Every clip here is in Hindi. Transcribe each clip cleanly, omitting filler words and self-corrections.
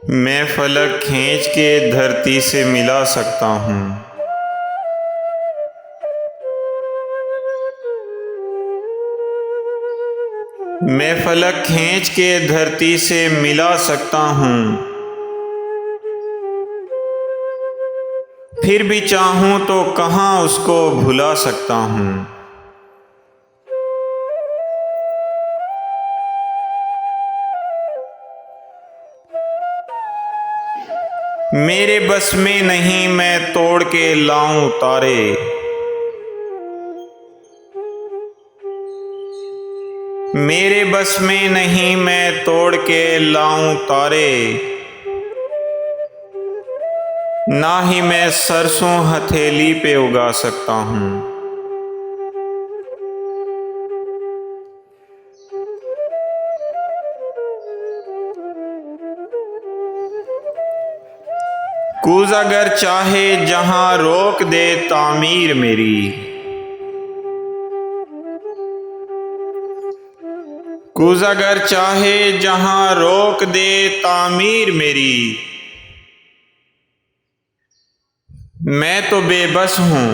मैं फलक खींच के धरती से मिला सकता हूँ। मैं फलक खींच के धरती से मिला सकता हूँ। फिर भी चाहूँ तो कहाँ उसको भुला सकता हूँ। मेरे बस में नहीं मैं तोड़ के लाऊं तारे। मेरे बस में नहीं मैं तोड़ के लाऊं तारे। ना ही मैं सरसों हथेली पे उगा सकता हूँ। कूज अगर चाहे जहां रोक दे तामीर मेरी। कूज अगर चाहे जहां रोक दे तामीर मेरी। मैं तो बेबस हूँ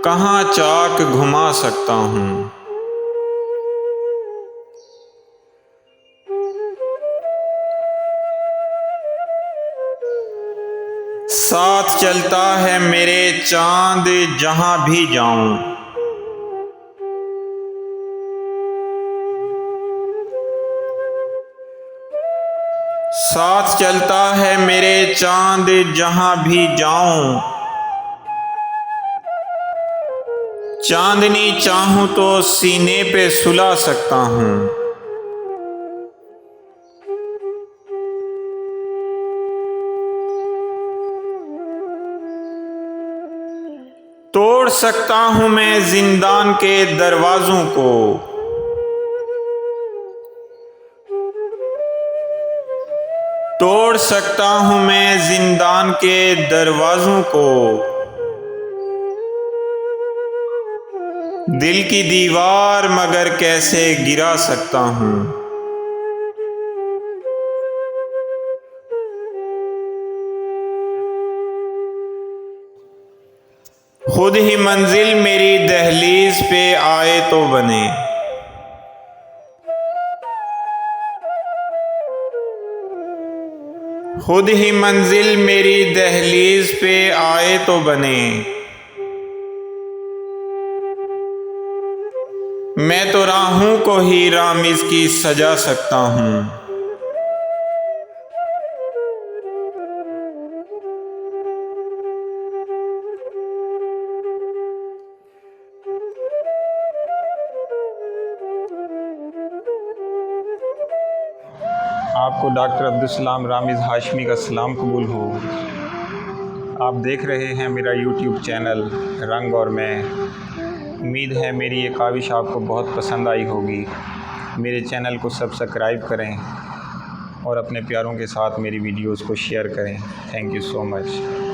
कहाँ चाक घुमा सकता हूँ। साथ चलता है मेरे चांद जहां भी जाऊं। साथ चलता है मेरे चांद जहां भी जाऊं। चांदनी चाहूं तो सीने पे सुला सकता हूं। तोड़ सकता हूं मैं जिंदान के दरवाजों को। तोड़ सकता हूं मैं जिंदान के दरवाजों को। दिल की दीवार मगर कैसे गिरा सकता हूं। खुद ही मंजिल मेरी दहलीज पे आए तो बने। खुद ही मंजिल मेरी दहलीज पे आए तो बने। मैं तो राहों को ही रामिज़ की सजा सकता हूँ। आपको डॉक्टर अब्दुल सलाम रामिज़ हाशमी का सलाम कबूल हो। आप देख रहे हैं मेरा यूट्यूब चैनल रंग और मैं। उम्मीद है मेरी ये काविश आपको बहुत पसंद आई होगी। मेरे चैनल को सब्सक्राइब करें और अपने प्यारों के साथ मेरी वीडियोस को शेयर करें। Thank you so much.